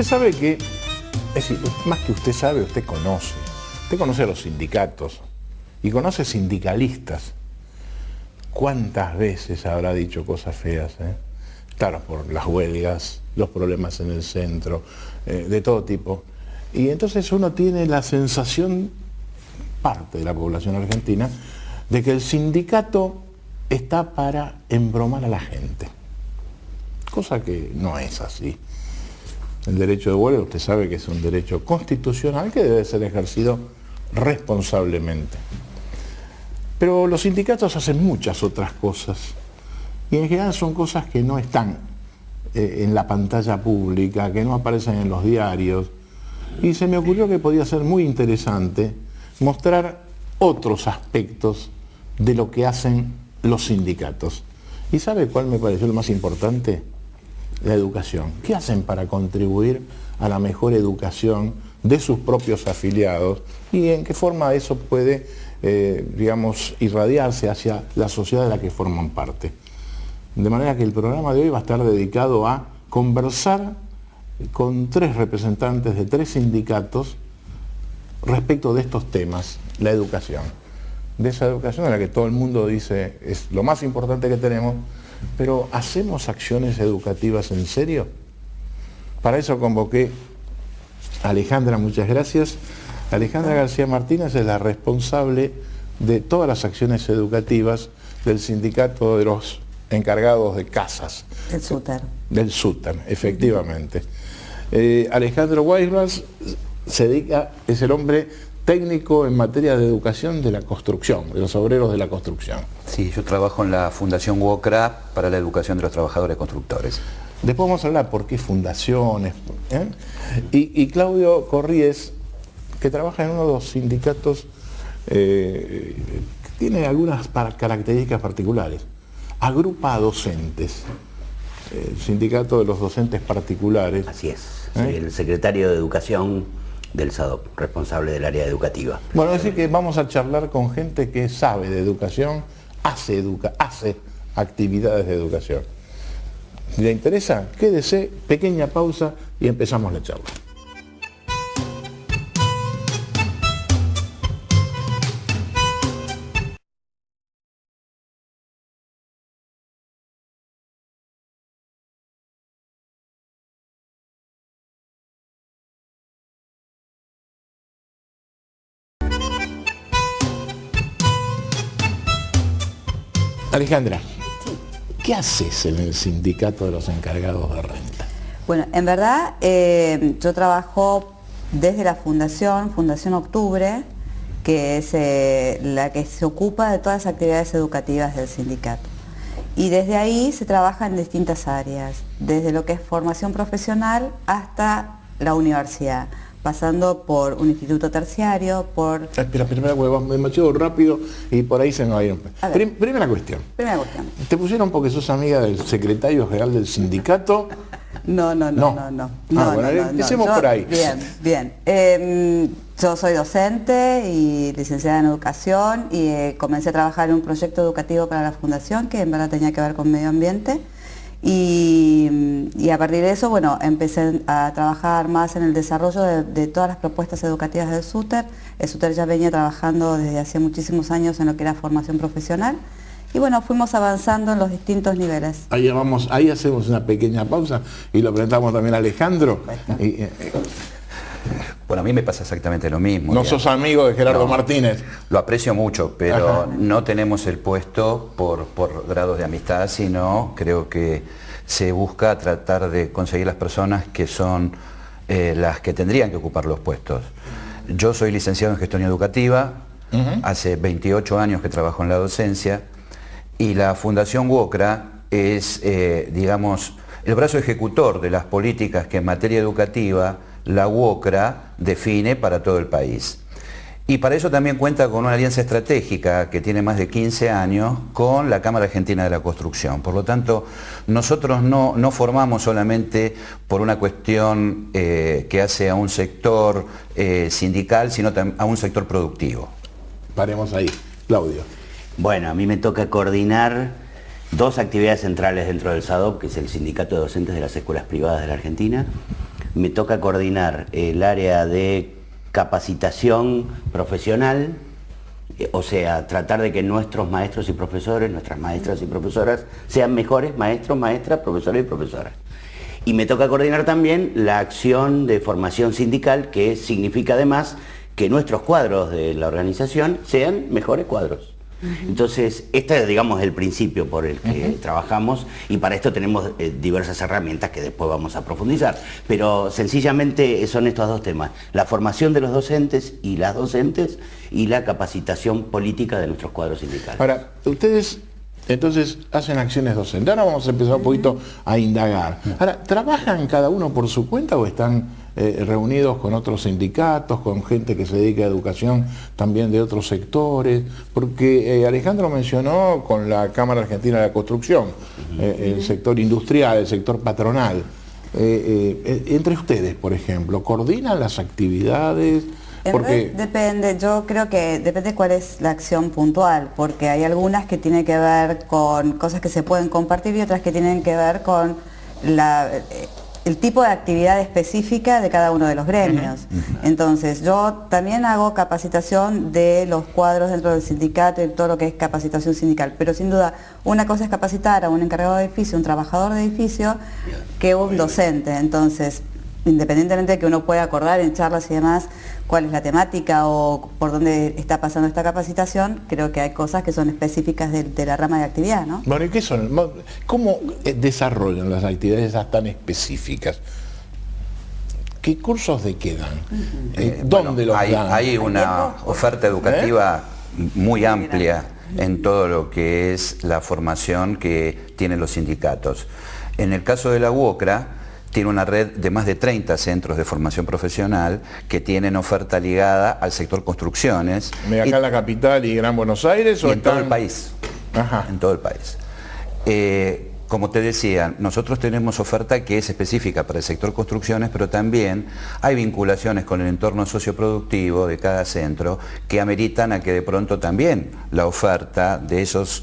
Usted sabe que, es decir, más que usted sabe, usted conoce. Usted conoce a los sindicatos y conoce sindicalistas. ¿Cuántas veces habrá dicho cosas feas? Claro, por las huelgas, los problemas en el centro, de todo tipo. Y entonces uno tiene la sensación, parte de la población argentina, de que el sindicato está para embromar a la gente. Cosa que no es así. El derecho de huelga, usted sabe que es un derecho constitucional que debe ser ejercido responsablemente. Pero los sindicatos hacen muchas otras cosas. Y en general son cosas que no están en la pantalla pública, que no aparecen en los diarios. Y se me ocurrió que podía ser muy interesante mostrar otros aspectos de lo que hacen los sindicatos. ¿Y sabe cuál me pareció lo más importante? La educación. ¿Qué hacen para contribuir a la mejor educación de sus propios afiliados? ¿Y en qué forma eso puede, digamos, irradiarse hacia la sociedad de la que forman parte? De manera que el programa de hoy va a estar dedicado a conversar con 3 representantes de 3 sindicatos respecto de estos temas, la educación. De esa educación en la que todo el mundo dice es lo más importante que tenemos, pero ¿hacemos acciones educativas en serio? Para eso convoqué a Alejandra, muchas gracias. Alejandra García Martínez es la responsable de todas las acciones educativas del sindicato de los encargados de casas. El SUTER. Del SUTER, efectivamente. Alejandro Weisbach es el hombre técnico en materia de educación de la construcción, de los obreros de la construcción. Sí, yo trabajo en la Fundación WOCRA para la educación de los trabajadores constructores. Después vamos a hablar por qué fundaciones. Y Claudio Corríez, que trabaja en uno de los sindicatos que tiene algunas características particulares. Agrupa a docentes, el sindicato de los docentes particulares. Así es, soy el secretario de Educación del SADOP, responsable del área educativa. Bueno, es decir que vamos a charlar con gente que sabe de educación, hace actividades de educación. Si le interesa, quédese, pequeña pausa y empezamos la charla. Alejandra, ¿qué haces en el sindicato de los encargados de renta? Bueno, en verdad yo trabajo desde la Fundación Octubre, que es la que se ocupa de todas las actividades educativas del sindicato. Y desde ahí se trabaja en distintas áreas, desde lo que es formación profesional hasta la universidad, pasando por un instituto terciario, por... Espera, me llevo rápido y por ahí se me va a ir. Primera cuestión. ¿Te pusieron porque sos amiga del secretario general del sindicato? No. Empecemos por ahí. Bien. Yo soy docente y licenciada en educación y comencé a trabajar en un proyecto educativo para la fundación que en verdad tenía que ver con medio ambiente. Y a partir de eso, bueno, empecé a trabajar más en el desarrollo de todas las propuestas educativas del SUTER. El SUTER ya venía trabajando desde hace muchísimos años en lo que era formación profesional. Y bueno, fuimos avanzando en los distintos niveles. Ahí hacemos una pequeña pausa y lo presentamos también a Alejandro. Bueno, a mí me pasa exactamente lo mismo. No sos amigo de Gerardo Martínez. Lo aprecio mucho, pero no tenemos el puesto por grados de amistad, sino creo que se busca tratar de conseguir las personas que son las que tendrían que ocupar los puestos. Yo soy licenciado en gestión educativa, hace 28 años que trabajo en la docencia, y la Fundación WOCRA es, digamos, el brazo ejecutor de las políticas que en materia educativa la WOCRA define para todo el país. Y para eso también cuenta con una alianza estratégica que tiene más de 15 años con la Cámara Argentina de la Construcción. Por lo tanto, nosotros no formamos solamente por una cuestión que hace a un sector sindical, sino a un sector productivo. Paremos ahí. Claudio. Bueno, a mí me toca coordinar 2 actividades centrales dentro del SADOP, que es el Sindicato de Docentes de las Escuelas Privadas de la Argentina. me toca coordinar el área de capacitación profesional, o sea, tratar de que nuestros maestros y profesores, nuestras maestras y profesoras, sean mejores maestros, maestras, profesores y profesoras. Y me toca coordinar también la acción de formación sindical, que significa además que nuestros cuadros de la organización sean mejores cuadros. Entonces, este es, digamos, el principio por el que trabajamos, y para esto tenemos diversas herramientas que después vamos a profundizar. Pero sencillamente son estos dos temas: la formación de los docentes y las docentes, y la capacitación política de nuestros cuadros sindicales. Ahora, ustedes entonces hacen acciones docentes. Ahora vamos a empezar un poquito a indagar. Ahora, ¿trabajan cada uno por su cuenta o están reunidos con otros sindicatos, con gente que se dedica a educación también de otros sectores? Porque Alejandro mencionó con la Cámara Argentina de la Construcción, el sector industrial, el sector patronal. Entre ustedes, por ejemplo, ¿coordinan las actividades? Porque Depende, yo creo que depende cuál es la acción puntual, porque hay algunas que tienen que ver con cosas que se pueden compartir y otras que tienen que ver con el tipo de actividad específica de cada uno de los gremios. Entonces, yo también hago capacitación de los cuadros dentro del sindicato y todo lo que es capacitación sindical, pero sin duda, una cosa es capacitar a un encargado de edificio, un trabajador de edificio, que un docente. Entonces, independientemente de que uno pueda acordar en charlas y demás cuál es la temática o por dónde está pasando esta capacitación, creo que hay cosas que son específicas de la rama de actividad, ¿no? Bueno, ¿y qué son? ¿Cómo desarrollan las actividades esas tan específicas? ¿Qué cursos de qué dan? ¿Dónde los dan? Hay una oferta educativa muy amplia en todo lo que es la formación que tienen los sindicatos. En el caso de la UOCRA, tiene una red de más de 30 centros de formación profesional que tienen oferta ligada al sector construcciones. ¿Acá en la capital y Gran Buenos Aires? Y en todo el país. Ajá. En todo el país. Como te decía, nosotros tenemos oferta que es específica para el sector construcciones, pero también hay vinculaciones con el entorno socioproductivo de cada centro que ameritan a que de pronto también la oferta de esos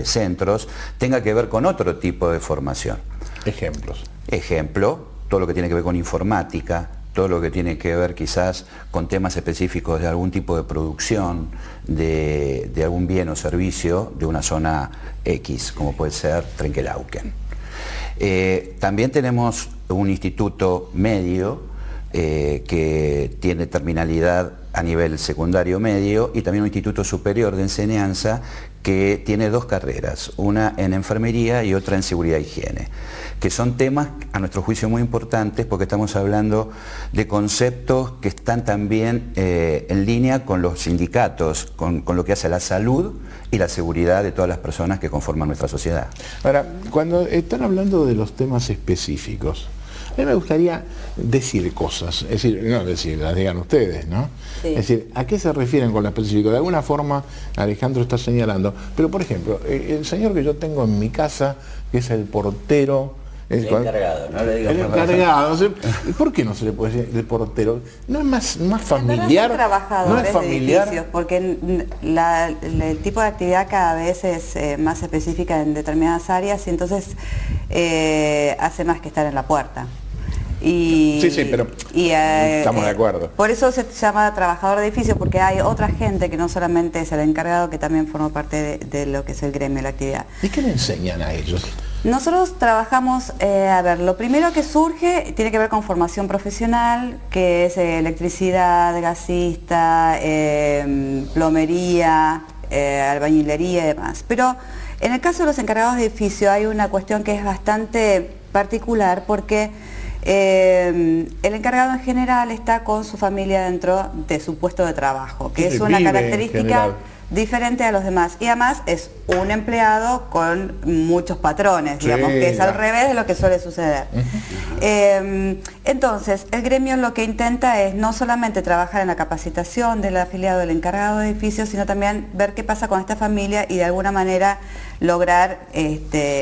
centros tenga que ver con otro tipo de formación. Ejemplos. Ejemplo, todo lo que tiene que ver con informática, todo lo que tiene que ver quizás con temas específicos de algún tipo de producción, de algún bien o servicio de una zona X, como puede ser Trenquelauquen. También tenemos un instituto medio que tiene terminalidad a nivel secundario medio, y también un instituto superior de enseñanza que tiene dos carreras, una en enfermería y otra en seguridad e higiene, que son temas a nuestro juicio muy importantes porque estamos hablando de conceptos que están también en línea con los sindicatos, con lo que hace la salud y la seguridad de todas las personas que conforman nuestra sociedad. Ahora, cuando están hablando de los temas específicos, a mí me gustaría decir cosas, es decir, no decir, las digan ustedes, ¿no? Sí. Es decir, ¿a qué se refieren con lo específico? De alguna forma, Alejandro está señalando, pero por ejemplo, el señor que yo tengo en mi casa, que es el portero, el encargado, no le digas. El encargado, ¿por qué no se le puede decir el portero? ¿No es más familiar? Son trabajadores, ¿no es familiar? de edificios, porque el tipo de actividad cada vez es más específica en determinadas áreas, y entonces hace más que estar en la puerta. Sí, pero estamos de acuerdo. Por eso se llama trabajador de edificio, porque hay otra gente que no solamente es el encargado, que también forma parte de lo que es el gremio de la actividad. ¿Y qué le enseñan a ellos? Nosotros trabajamos, lo primero que surge tiene que ver con formación profesional, que es electricidad, gasista, plomería, albañilería y demás. Pero en el caso de los encargados de edificio hay una cuestión que es bastante particular, porque el encargado en general está con su familia dentro de su puesto de trabajo, que es una característica diferente a los demás, y además es un empleado con muchos patrones, digamos, que es al revés de lo que suele suceder. Entonces, el gremio lo que intenta es no solamente trabajar en la capacitación del afiliado del encargado de edificios, sino también ver qué pasa con esta familia y de alguna manera lograr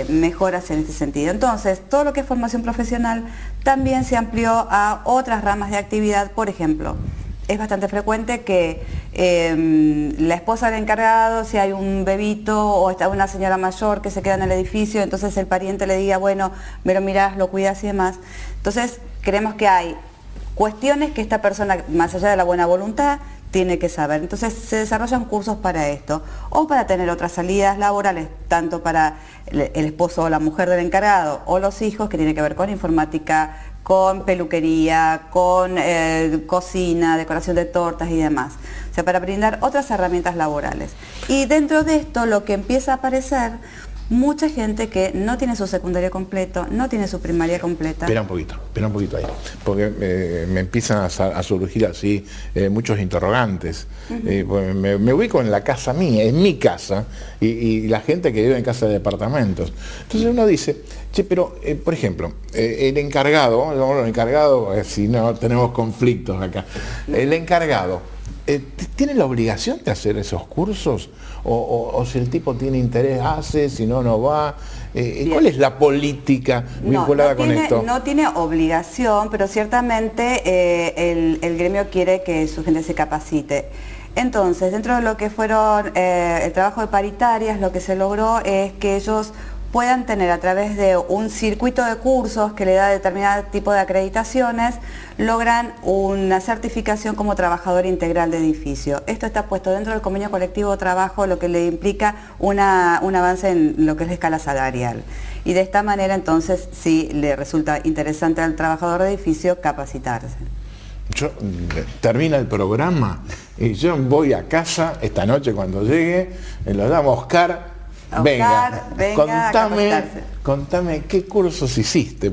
mejoras en este sentido. Entonces, todo lo que es formación profesional también se amplió a otras ramas de actividad. Por ejemplo, es bastante frecuente que la esposa del encargado, si hay un bebito o está una señora mayor que se queda en el edificio, entonces el pariente le diga, bueno, me lo mirás, lo cuidas y demás. Entonces, creemos que hay cuestiones que esta persona, más allá de la buena voluntad, tiene que saber. Entonces se desarrollan cursos para esto, o para tener otras salidas laborales, tanto para el esposo o la mujer del encargado, o los hijos, que tiene que ver con informática, con peluquería, con cocina, decoración de tortas y demás. O sea, para brindar otras herramientas laborales. Y dentro de esto lo que empieza a aparecer, mucha gente que no tiene su secundaria completo, no tiene su primaria completa. Espera un poquito ahí, porque me empiezan a surgir así muchos interrogantes. Pues me ubico en la casa mía, en mi casa, y la gente que vive en casa de departamentos. Entonces uno dice, che, pero, por ejemplo, el encargado, si no tenemos conflictos acá, el encargado, ¿tiene la obligación de hacer esos cursos? O si el tipo tiene interés, hace, si no, no va. ¿Cuál es la política vinculada con esto? No tiene obligación, pero ciertamente el gremio quiere que su gente se capacite. Entonces, dentro de lo que fueron el trabajo de paritarias, lo que se logró es que ellos puedan tener, a través de un circuito de cursos que le da determinado tipo de acreditaciones, logran una certificación como trabajador integral de edificio. Esto está puesto dentro del convenio colectivo de trabajo, lo que le implica un avance en lo que es la escala salarial. Y de esta manera, entonces, sí le resulta interesante al trabajador de edificio capacitarse. Termina el programa y yo voy a casa esta noche cuando llegue, lo llamo Oscar. Venga, contame qué cursos hiciste.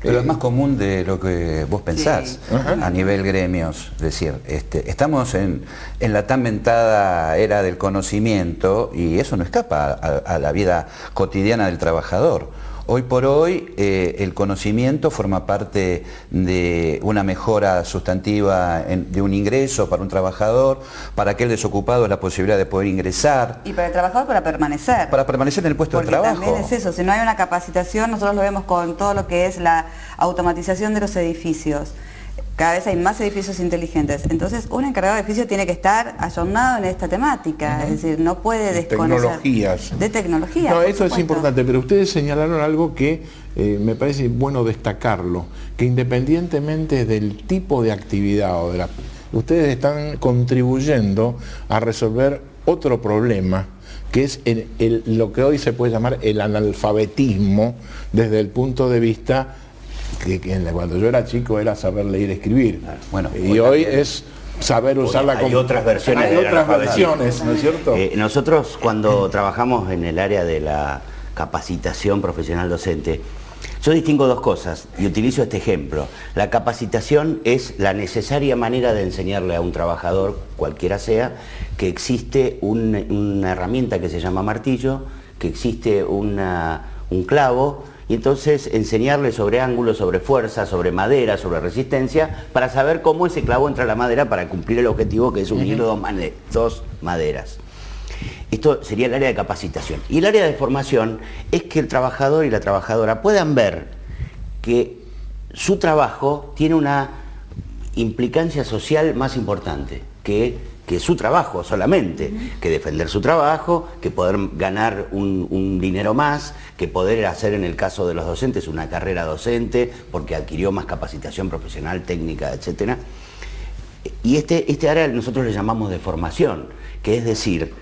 Pero es más común de lo que vos pensás, sí, a nivel gremios. Es decir, estamos en la tan mentada era del conocimiento, y eso no escapa a la vida cotidiana del trabajador. Hoy por hoy el conocimiento forma parte de una mejora sustantiva de un ingreso para un trabajador, para aquel desocupado la posibilidad de poder ingresar. Y para el trabajador para permanecer. Para permanecer en el puesto de trabajo. Porque también es eso, si no hay una capacitación, nosotros lo vemos con todo lo que es la automatización de los edificios. Cada vez hay más edificios inteligentes. Entonces, un encargado de edificio tiene que estar ayornado en esta temática. Es decir, no puede desconocer. Tecnologías. De tecnología. No, eso es importante, pero ustedes señalaron algo que me parece bueno destacarlo, que independientemente del tipo de actividad ustedes están contribuyendo a resolver otro problema, que es lo que hoy se puede llamar el analfabetismo desde el punto de vista que cuando yo era chico era saber leer y escribir. Bueno, y hoy es saber usar la computadora. Hay otras versiones. Hay otras versiones, ¿no es cierto? Nosotros cuando trabajamos en el área de la capacitación profesional docente, yo distingo dos cosas y utilizo este ejemplo. La capacitación es la necesaria manera de enseñarle a un trabajador, cualquiera sea, que existe una herramienta que se llama martillo, que existe un clavo, y entonces enseñarle sobre ángulos, sobre fuerza, sobre madera, sobre resistencia, para saber cómo ese clavo entra a la madera para cumplir el objetivo, que es unir dos maderas. Esto sería el área de capacitación. Y el área de formación es que el trabajador y la trabajadora puedan ver que su trabajo tiene una implicancia social más importante que su trabajo solamente, que defender su trabajo, que poder ganar un dinero más, que poder hacer, en el caso de los docentes, una carrera docente, porque adquirió más capacitación profesional, técnica, etc. Y este área nosotros le llamamos de formación, que es decir,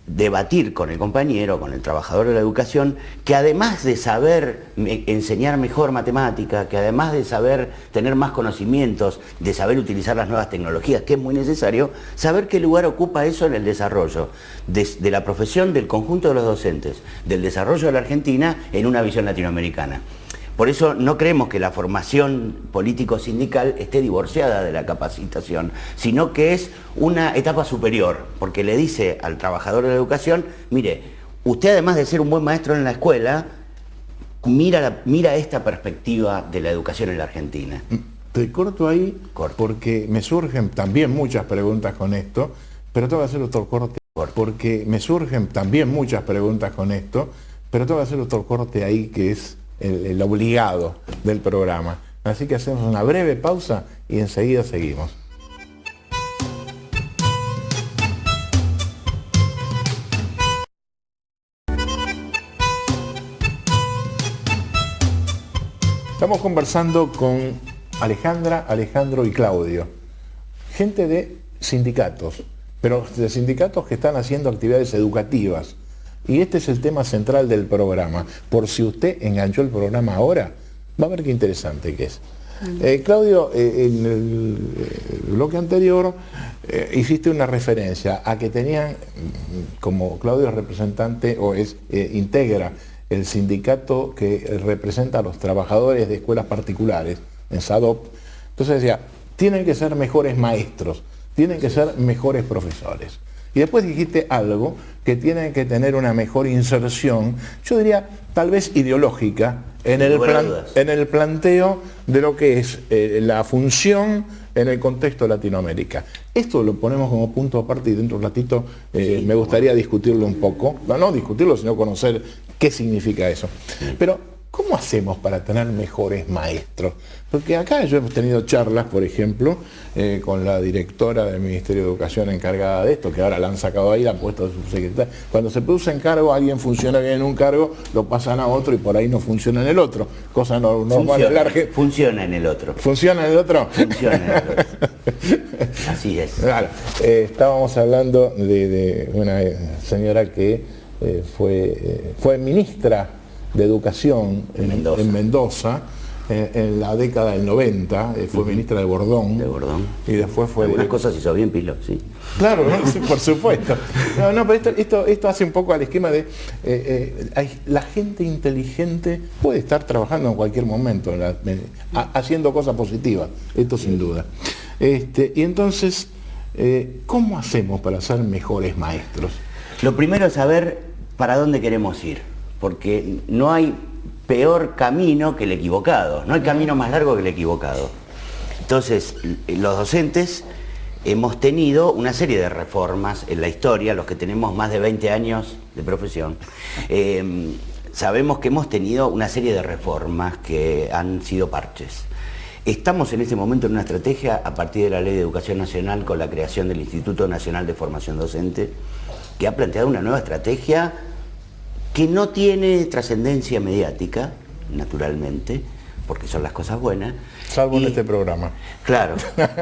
debatir con el compañero, con el trabajador de la educación, que además de saber enseñar mejor matemática, que además de saber tener más conocimientos, de saber utilizar las nuevas tecnologías, que es muy necesario, saber qué lugar ocupa eso en el desarrollo de la profesión del conjunto de los docentes, del desarrollo de la Argentina en una visión latinoamericana. Por eso no creemos que la formación político-sindical esté divorciada de la capacitación, sino que es una etapa superior, porque le dice al trabajador de la educación, mire, usted además de ser un buen maestro en la escuela, mira esta perspectiva de la educación en la Argentina. Te corto ahí, porque me surgen también muchas preguntas con esto, pero tengo que hacer otro corte, porque me surgen también muchas preguntas con esto, pero tengo que hacer otro corte ahí que es el obligado del programa. Así que hacemos una breve pausa y enseguida seguimos. Estamos conversando con Alejandra, Alejandro y Claudio, gente de sindicatos, pero de sindicatos que están haciendo actividades educativas. Y este es el tema central del programa. Por si usted enganchó el programa ahora, va a ver qué interesante que es. Claudio, en el bloque anterior hiciste una referencia a que tenían, como Claudio es representante o integra el sindicato que representa a los trabajadores de escuelas particulares, en SADOP. Entonces decía, tienen que ser mejores maestros, tienen que ser mejores profesores. Y después dijiste algo, que tienen que tener una mejor inserción, yo diría tal vez ideológica, en el planteo de lo que es la función en el contexto de Latinoamérica. Esto lo ponemos como punto aparte y dentro de un ratito me gustaría discutirlo un poco. No discutirlo, sino conocer qué significa eso. Pero, ¿cómo hacemos para tener mejores maestros? Porque acá yo hemos tenido charlas, por ejemplo, con la directora del Ministerio de Educación encargada de esto, que ahora la han sacado ahí, la han puesto de subsecretaria. Cuando se produce en cargo, alguien funciona bien en un cargo, lo pasan a otro y por ahí no funciona en el otro. Cosa normal en la Argentina. Funciona en el otro. ¿Funciona en el otro? Funciona en el otro. Así es. Claro, estábamos hablando de una señora que fue ministra de Educación en Mendoza, en la década del 90, fue ministra de Bordón. De Bordón. Y después fue... Algunas cosas hizo bien Pilo, sí. Claro, ¿no? Sí, por supuesto. No, pero esto hace un poco al esquema de... la gente inteligente puede estar trabajando en cualquier momento, haciendo cosas positivas, esto sin duda. Y entonces, ¿cómo hacemos para ser mejores maestros? Lo primero es saber para dónde queremos ir, porque no hay peor camino que el equivocado, no hay camino más largo que el equivocado. Entonces, los docentes hemos tenido una serie de reformas en la historia, los que tenemos más de 20 años de profesión, sabemos que hemos tenido una serie de reformas que han sido parches. Estamos en este momento en una estrategia a partir de la Ley de Educación Nacional con la creación del Instituto Nacional de Formación Docente, que ha planteado una nueva estrategia que no tiene trascendencia mediática, naturalmente, porque son las cosas buenas. Salvo en este programa. Claro.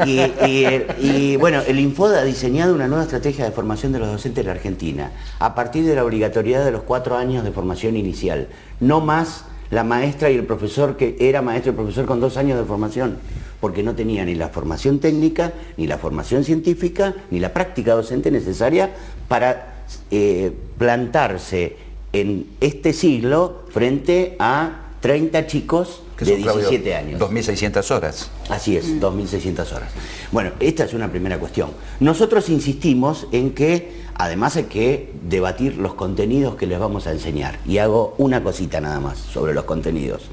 Y bueno, el Infoda ha diseñado una nueva estrategia de formación de los docentes de la Argentina, a partir de la obligatoriedad de los 4 años de formación inicial. No más la maestra y el profesor que era maestro y profesor con 2 años de formación, porque no tenía ni la formación técnica, ni la formación científica, ni la práctica docente necesaria para plantarse en este siglo frente a 30 chicos de 17 años. 2.600 horas. Así es, 2.600 horas. Bueno, esta es una primera cuestión. Nosotros insistimos en que además hay que debatir los contenidos que les vamos a enseñar. Y hago una cosita nada más sobre los contenidos.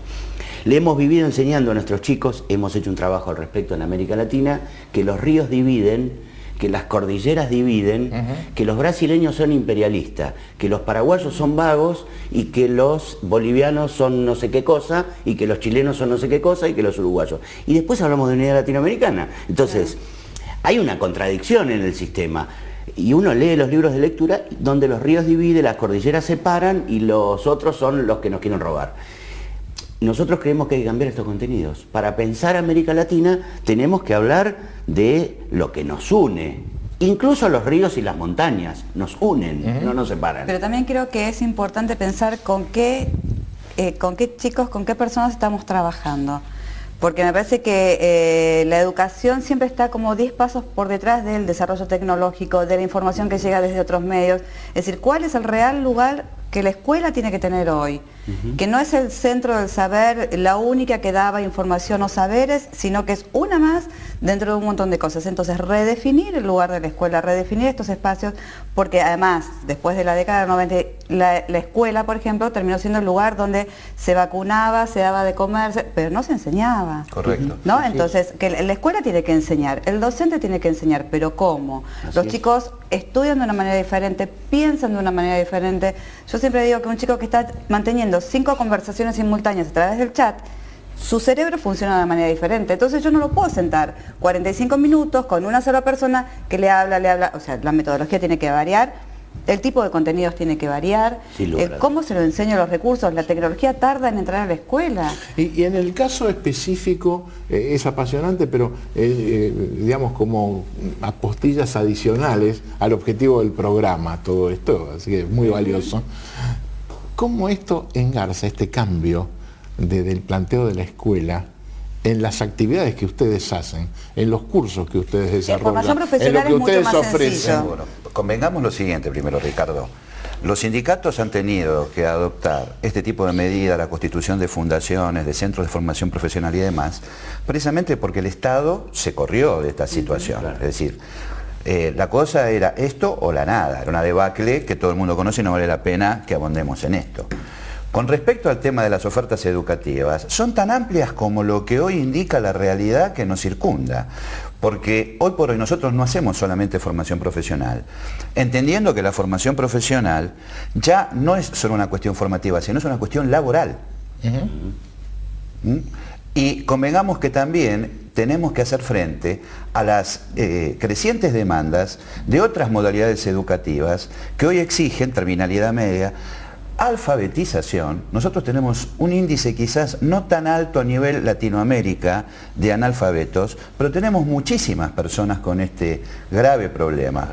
Le hemos vivido enseñando a nuestros chicos, hemos hecho un trabajo al respecto en América Latina, que los ríos dividen, que las cordilleras dividen, que los brasileños son imperialistas, que los paraguayos son vagos y que los bolivianos son no sé qué cosa y que los chilenos son no sé qué cosa y que los uruguayos. Y después hablamos de unidad latinoamericana. Entonces, hay una contradicción en el sistema. Y uno lee los libros de lectura donde los ríos dividen, las cordilleras separan y los otros son los que nos quieren robar. Nosotros creemos que hay que cambiar estos contenidos. Para pensar América Latina tenemos que hablar de lo que nos une. Incluso los ríos y las montañas nos unen, no nos separan. Pero también creo que es importante pensar con qué chicos, con qué personas estamos trabajando. Porque me parece que la educación siempre está como 10 pasos por detrás del desarrollo tecnológico, de la información que llega desde otros medios. Es decir, ¿cuál es el real lugar que la escuela tiene que tener hoy? Que no es el centro del saber, la única que daba información o saberes, sino que es una más dentro de un montón de cosas. Entonces, redefinir el lugar de la escuela, redefinir estos espacios, porque además, después de la década del 90, la escuela, por ejemplo, terminó siendo el lugar donde se vacunaba, se daba de comer, pero no se enseñaba. Correcto. ¿No? Entonces, que la escuela tiene que enseñar, el docente tiene que enseñar, pero ¿cómo? Los chicos estudian de una manera diferente, piensan de una manera diferente. Yo siempre digo que un chico que está manteniendo 5 conversaciones simultáneas a través del chat, su cerebro funciona de manera diferente. Entonces yo no lo puedo sentar 45 minutos con una sola persona que le habla, o sea, la metodología tiene que variar, El tipo de contenidos tiene que variar, cómo se lo enseño, los recursos, la tecnología tarda en entrar a la escuela. Y en el caso específico es apasionante, pero digamos como apostillas adicionales al objetivo del programa, todo esto, así que es muy valioso. ¿Cómo esto engarza, este cambio del planteo de la escuela en las actividades que ustedes hacen, en los cursos que ustedes desarrollan, formación profesional en lo que es ustedes mucho más ofrecen? sencillo. Bueno, convengamos lo siguiente primero, Ricardo. Los sindicatos han tenido que adoptar este tipo de medidas, la constitución de fundaciones, de centros de formación profesional y demás, precisamente porque el Estado se corrió de esta situación. Claro. Es decir, la cosa era esto o la nada, era una debacle que todo el mundo conoce y no vale la pena que abondemos en esto. Con respecto al tema de las ofertas educativas, son tan amplias como lo que hoy indica la realidad que nos circunda. Porque hoy por hoy nosotros no hacemos solamente formación profesional, entendiendo que la formación profesional ya no es solo una cuestión formativa, sino es una cuestión laboral. Y convengamos que también tenemos que hacer frente a las crecientes demandas de otras modalidades educativas que hoy exigen terminalidad media, alfabetización. Nosotros tenemos un índice quizás no tan alto a nivel Latinoamérica de analfabetos, pero tenemos muchísimas personas con este grave problema.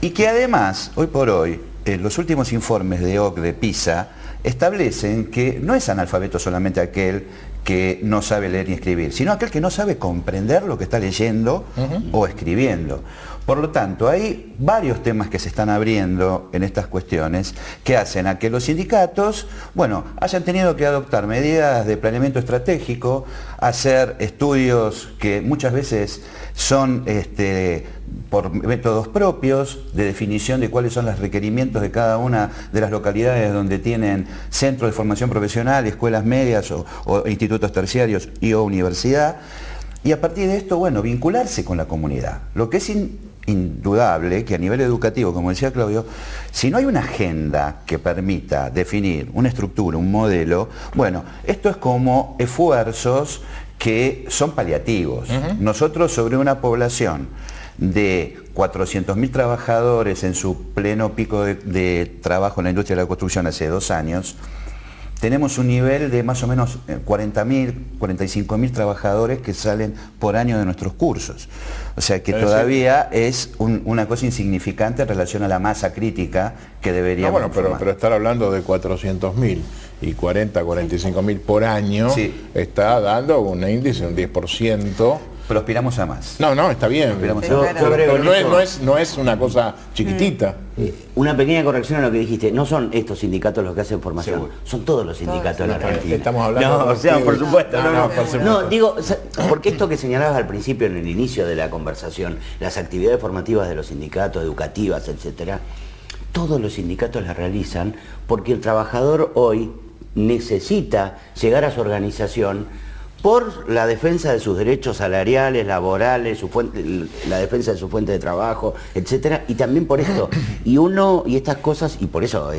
Y que además, hoy por hoy, los últimos informes de OCDE, PISA, establecen que no es analfabeto solamente aquel que no sabe leer ni escribir, sino aquel que no sabe comprender lo que está leyendo o escribiendo. Por lo tanto, hay varios temas que se están abriendo en estas cuestiones que hacen a que los sindicatos, bueno, hayan tenido que adoptar medidas de planeamiento estratégico, hacer estudios que muchas veces son por métodos propios, de definición de cuáles son los requerimientos de cada una de las localidades donde tienen centros de formación profesional, escuelas medias o institutos terciarios y o universidad. Y a partir de esto, bueno, vincularse con la comunidad. Lo que es indudable que a nivel educativo, como decía Claudio, si no hay una agenda que permita definir una estructura, un modelo, bueno, esto es como esfuerzos que son paliativos. Nosotros sobre una población de 400.000 trabajadores en su pleno pico de trabajo en la industria de la construcción hace 2 años, tenemos un nivel de más o menos 40.000, 45.000 trabajadores que salen por año de nuestros cursos. O sea que todavía es una cosa insignificante en relación a la masa crítica que deberíamos formar. Pero estar hablando de 400.000 y 45.000 por año, sí, está dando un índice, un 10%. Pero aspiramos a más. No, está bien. Pero no es una cosa chiquitita. Una pequeña corrección a lo que dijiste. No son estos sindicatos los que hacen formación. Seguro. Son todos los sindicatos de la Argentina. Estamos hablando... No, o sea, por supuesto. No, digo, porque esto que señalabas al principio, en el inicio de la conversación, las actividades formativas de los sindicatos, educativas, etcétera, todos los sindicatos las realizan porque el trabajador hoy necesita llegar a su organización por la defensa de sus derechos salariales, laborales, la defensa de su fuente de trabajo, etcétera, y también por esto. Y estas cosas, y por eso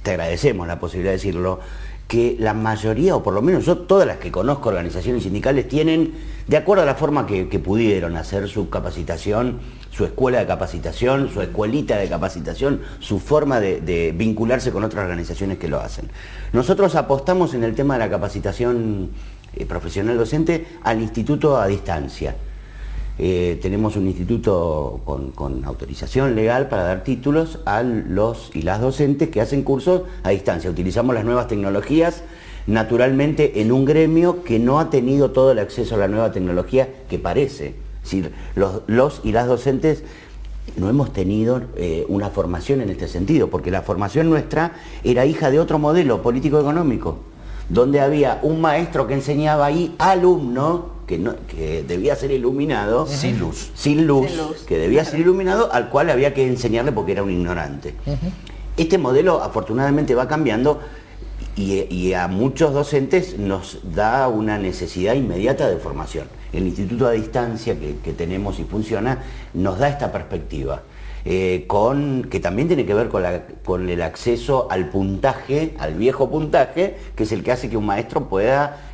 te agradecemos la posibilidad de decirlo, que la mayoría, o por lo menos yo, todas las que conozco organizaciones sindicales, tienen, de acuerdo a la forma que pudieron hacer su capacitación, su escuela de capacitación, su escuelita de capacitación, su forma de vincularse con otras organizaciones que lo hacen. Nosotros apostamos en el tema de la capacitación profesional docente al instituto a distancia. Tenemos un instituto con autorización legal para dar títulos a los y las docentes que hacen cursos a distancia. Utilizamos las nuevas tecnologías, naturalmente en un gremio que no ha tenido todo el acceso a la nueva tecnología que parece. Es decir, los y las docentes no hemos tenido una formación en este sentido, porque la formación nuestra era hija de otro modelo político-económico, donde había un maestro que enseñaba ahí, alumno que debía ser iluminado, sin luz, que debía ser iluminado, al cual había que enseñarle porque era un ignorante. Este modelo afortunadamente va cambiando y a muchos docentes nos da una necesidad inmediata de formación. El instituto a distancia que tenemos y funciona nos da esta perspectiva. que también tiene que ver con el acceso al puntaje, al viejo puntaje, que es el que hace que un maestro pueda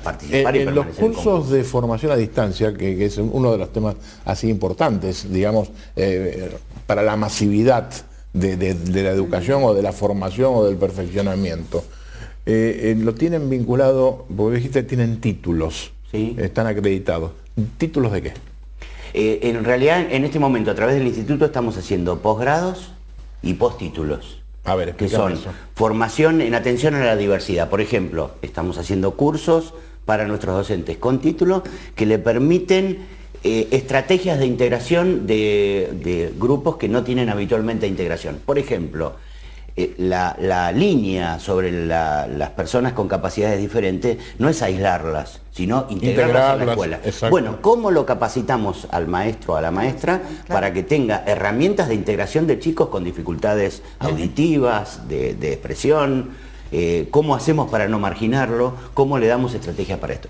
participar y en los permanecer en cursos de formación a distancia, que es uno de los temas así importantes, digamos, para la masividad de la educación o de la formación o del perfeccionamiento, lo tienen vinculado, porque dijiste tienen títulos, Sí. Están acreditados. ¿Títulos de qué? En realidad, en este momento, a través del instituto, estamos haciendo posgrados y postítulos. A ver, Que explícame son eso. formación en atención a la diversidad. Por ejemplo, estamos haciendo cursos para nuestros docentes con título que le permiten estrategias de integración de grupos que no tienen habitualmente integración. Por ejemplo, la línea sobre las personas con capacidades diferentes no es aislarlas, sino integrarlas en la escuela. Exacto. Bueno, ¿cómo lo capacitamos al maestro o a la maestra para que tenga herramientas de integración de chicos con dificultades auditivas, de expresión? ¿Cómo hacemos para no marginarlo? ¿Cómo le damos estrategias para esto?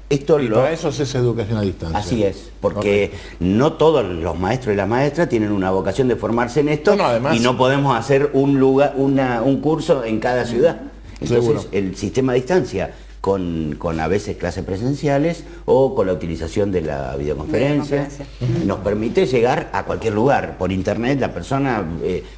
Para eso es esa educación a distancia. Así es, porque no todos los maestros y las maestras tienen una vocación de formarse en esto, además, y no podemos hacer un curso en cada ciudad. Entonces, seguro. el sistema a distancia, con a veces clases presenciales o con la utilización de la videoconferencia, nos permite llegar a cualquier lugar. Por internet, la persona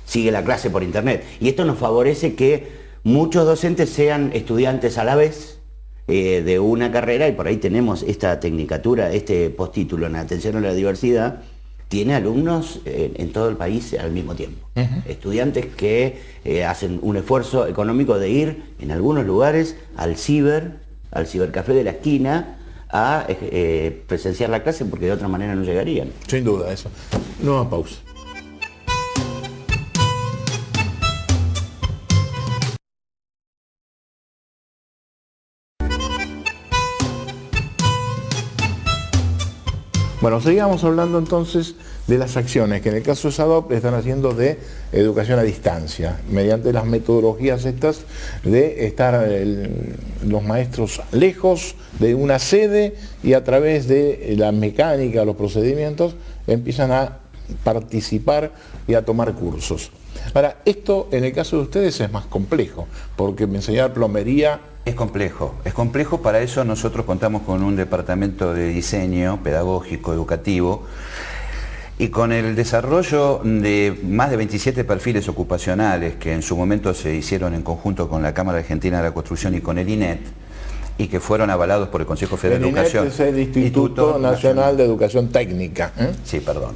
sigue la clase por internet. Y esto nos favorece que muchos docentes sean estudiantes a la vez de una carrera, y por ahí tenemos esta tecnicatura, este postítulo en atención a la diversidad, tiene alumnos en todo el país al mismo tiempo. Estudiantes que hacen un esfuerzo económico de ir en algunos lugares al cibercafé de la esquina a presenciar la clase, porque de otra manera no llegarían. Sin duda, eso. Nueva pausa. Bueno, seguíamos hablando entonces de las acciones que en el caso de SADOP están haciendo de educación a distancia, mediante las metodologías estas de estar los maestros lejos de una sede y a través de la mecánica, los procedimientos, empiezan a participar y a tomar cursos. Ahora, esto en el caso de ustedes es más complejo, porque enseñar plomería... Es complejo, para eso nosotros contamos con un departamento de diseño pedagógico, educativo, y con el desarrollo de más de 27 perfiles ocupacionales que en su momento se hicieron en conjunto con la Cámara Argentina de la Construcción y con el INET, y que fueron avalados por el Consejo Federal de Educación. El INET es el Instituto Nacional de Educación Técnica. Sí, perdón.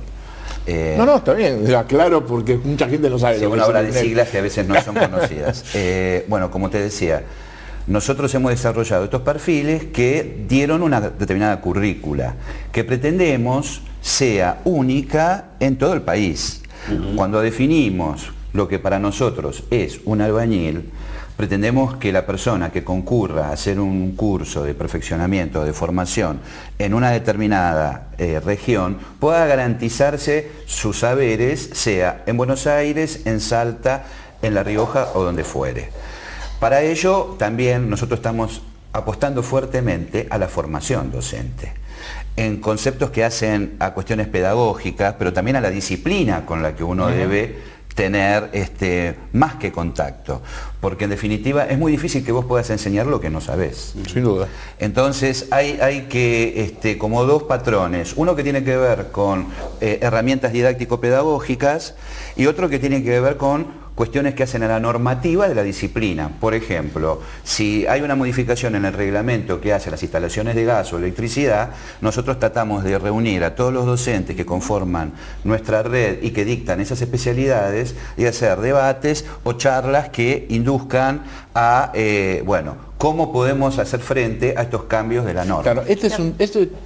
No, está bien, aclaro porque mucha gente no sabe. Sí, uno habla de siglas que a veces no son conocidas. Bueno, como te decía, nosotros hemos desarrollado estos perfiles que dieron una determinada currícula, que pretendemos sea única en todo el país. Cuando definimos lo que para nosotros es un albañil, pretendemos que la persona que concurra a hacer un curso de perfeccionamiento, de formación en una determinada región, pueda garantizarse sus saberes, sea en Buenos Aires, en Salta, en La Rioja o donde fuere. Para ello también nosotros estamos apostando fuertemente a la formación docente, en conceptos que hacen a cuestiones pedagógicas, pero también a la disciplina con la que uno debe tener más que contacto, porque en definitiva es muy difícil que vos puedas enseñar lo que no sabés. Sin duda. Entonces hay que, como dos patrones, uno que tiene que ver con herramientas didáctico-pedagógicas y otro que tiene que ver con cuestiones que hacen a la normativa de la disciplina. Por ejemplo, si hay una modificación en el reglamento que hace las instalaciones de gas o electricidad, nosotros tratamos de reunir a todos los docentes que conforman nuestra red y que dictan esas especialidades y hacer debates o charlas que induzcan a, cómo podemos hacer frente a estos cambios de la norma. Claro,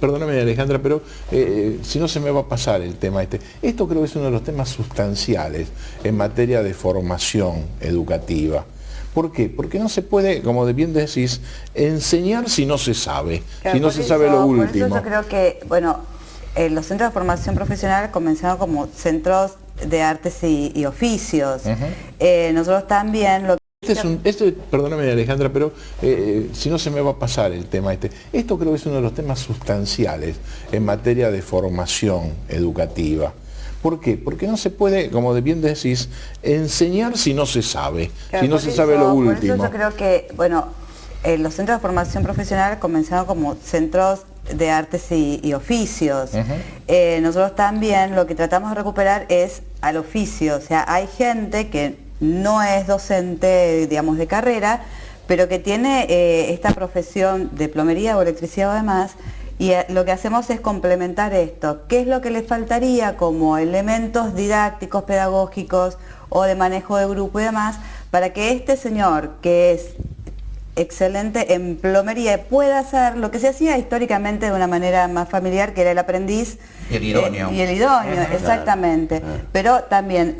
perdóname Alejandra, pero si no se me va a pasar el tema este. Esto creo que es uno de los temas sustanciales en materia de formación educativa. ¿Por qué? Porque no se puede, como bien decís, enseñar si no se sabe, Claro, si no se sabe lo último. Por eso yo creo que, los centros de formación profesional comenzaron como centros de artes y oficios. Nosotros también Perdóname Alejandra, pero si no se me va a pasar el tema este. Esto creo que es uno de los temas sustanciales en materia de formación educativa. ¿Por qué? Porque no se puede, como bien decís, enseñar si no se sabe, Claro, si no por se eso- sabe lo Por último. eso yo creo que, bueno, los centros de formación profesional comenzaron como centros de artes y oficios. Nosotros también lo que tratamos de recuperar es al oficio, o sea, hay gente que no es docente, digamos, de carrera, pero que tiene esta profesión de plomería o electricidad o demás, y lo que hacemos es complementar esto. ¿Qué es lo que le faltaría como elementos didácticos, pedagógicos o de manejo de grupo y demás, para que este señor, que es excelente en plomería, pueda hacer lo que se hacía históricamente de una manera más familiar, que era el aprendiz Y el idóneo. y el idóneo, exactamente. Pero también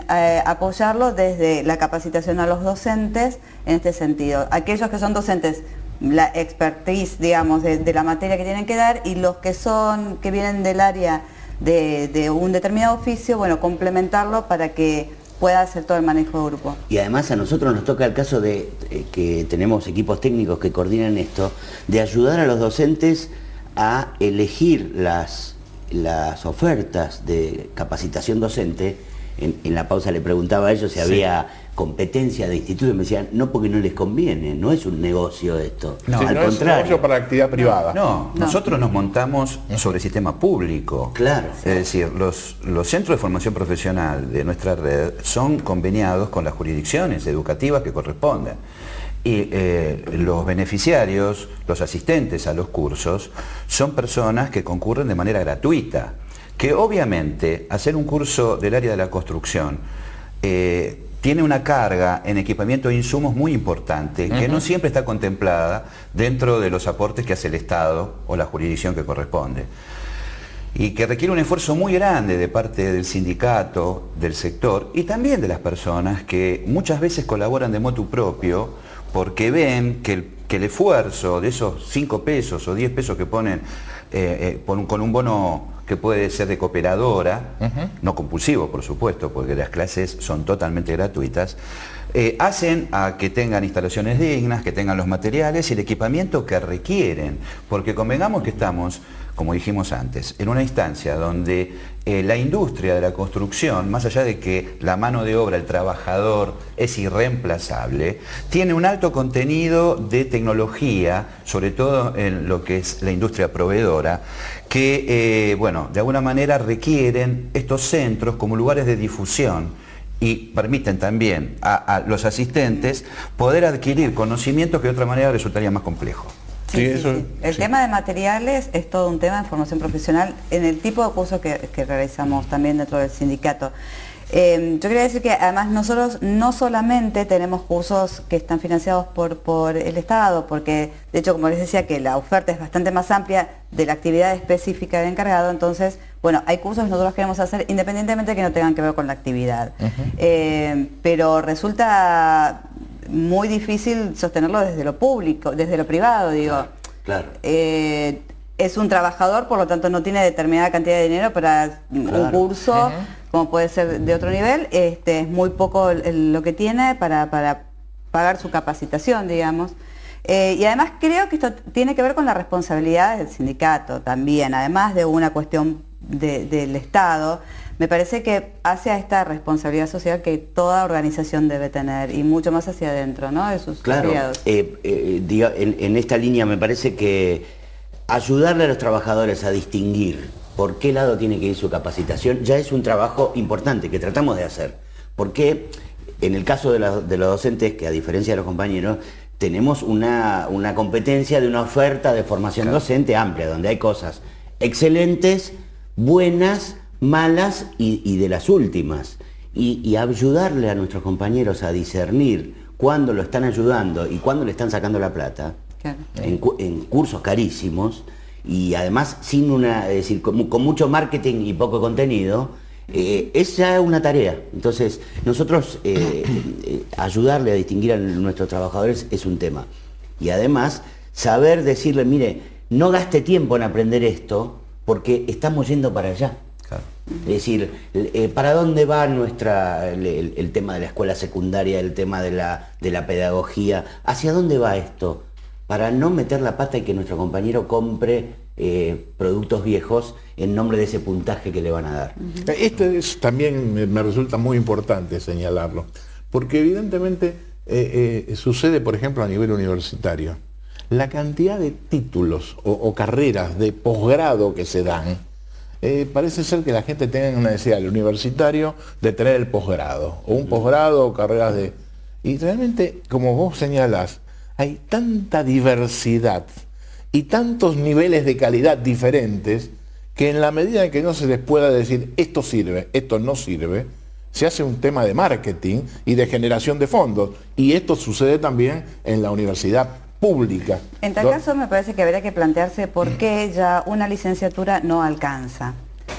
apoyarlo desde la capacitación a los docentes en este sentido. Aquellos que son docentes, la expertise, digamos, de la materia que tienen que dar, y los que vienen del área de un determinado oficio, bueno, complementarlo para que pueda hacer todo el manejo de grupo. Y además a nosotros nos toca el caso de que tenemos equipos técnicos que coordinan esto, de ayudar a los docentes a elegir las ofertas de capacitación docente. En la pausa le preguntaba a ellos si había competencia de instituto, y me decían, no, porque no les conviene, no es un negocio esto, No, al no es un contrario. negocio para actividad privada. No, nosotros nos montamos sobre sistema público. Claro. Es decir, los centros de formación profesional de nuestra red son conveniados con las jurisdicciones educativas que corresponden. Y los beneficiarios, los asistentes a los cursos, son personas que concurren de manera gratuita. Que obviamente hacer un curso del área de la construcción tiene una carga en equipamiento e insumos muy importante, que no siempre está contemplada dentro de los aportes que hace el Estado o la jurisdicción que corresponde. Y que requiere un esfuerzo muy grande de parte del sindicato, del sector y también de las personas que muchas veces colaboran de motu propio porque ven que el esfuerzo de esos 5 pesos o 10 pesos que ponen con un bono que puede ser de cooperadora, no compulsivo por supuesto, porque las clases son totalmente gratuitas, hacen a que tengan instalaciones dignas, que tengan los materiales y el equipamiento que requieren, porque convengamos que estamos, como dijimos antes, en una instancia donde la industria de la construcción, más allá de que la mano de obra, el trabajador, es irreemplazable, tiene un alto contenido de tecnología, sobre todo en lo que es la industria proveedora, que, bueno, de alguna manera requieren estos centros como lugares de difusión y permiten también a los asistentes poder adquirir conocimientos que de otra manera resultaría más complejo. Sí, eso- El sí. tema de materiales es todo un tema de formación profesional en el tipo de cursos que realizamos también dentro del sindicato. Yo quería decir que además nosotros no solamente tenemos cursos que están financiados por el Estado, porque de hecho, como les decía, que la oferta es bastante más amplia de la actividad específica del encargado, entonces, bueno, hay cursos que nosotros queremos hacer independientemente de que no tengan que ver con la actividad. Pero resulta muy difícil sostenerlo desde lo público, desde lo privado, digo. Claro. Es un trabajador, por lo tanto no tiene determinada cantidad de dinero para un Claro. curso, como puede ser de otro nivel. Es muy poco lo que tiene para pagar su capacitación, digamos. Y además creo que esto tiene que ver con la responsabilidad del sindicato también, además de una cuestión del Estado. Me parece que hacia esta responsabilidad social que toda organización debe tener, y mucho más hacia adentro, ¿no?, de sus Claro, afiliados. en esta línea me parece que ayudarle a los trabajadores a distinguir por qué lado tiene que ir su capacitación ya es un trabajo importante que tratamos de hacer. Porque en el caso de los docentes, que a diferencia de los compañeros, tenemos una competencia de una oferta de formación docente amplia, donde hay cosas excelentes, buenas, malas y de las últimas. Y ayudarle a nuestros compañeros a discernir cuándo lo están ayudando y cuándo le están sacando la plata, Claro. en cursos carísimos, y además sin es decir, con mucho marketing y poco contenido, es ya una tarea. Entonces, nosotros ayudarle a distinguir a nuestros trabajadores es un tema. Y además, saber decirle, mire, no gaste tiempo en aprender esto, porque estamos yendo para allá. Claro. Es decir, ¿para dónde va el tema de la escuela secundaria, el tema de la pedagogía? ¿Hacia dónde va esto? para no meter la pata y que nuestro compañero compre productos viejos en nombre de ese puntaje que le van a dar. También me resulta muy importante señalarlo, porque evidentemente sucede, por ejemplo, a nivel universitario. La cantidad de títulos o carreras de posgrado que se dan, parece ser que la gente tenga una necesidad, el universitario, de tener el posgrado, o un posgrado o carreras de... Y realmente, como vos señalás, hay tanta diversidad y tantos niveles de calidad diferentes que en la medida en que no se les pueda decir esto sirve, esto no sirve, se hace un tema de marketing y de generación de fondos. Y esto sucede también en la universidad pública. En tal caso me parece que habría que plantearse por qué ya una licenciatura no alcanza.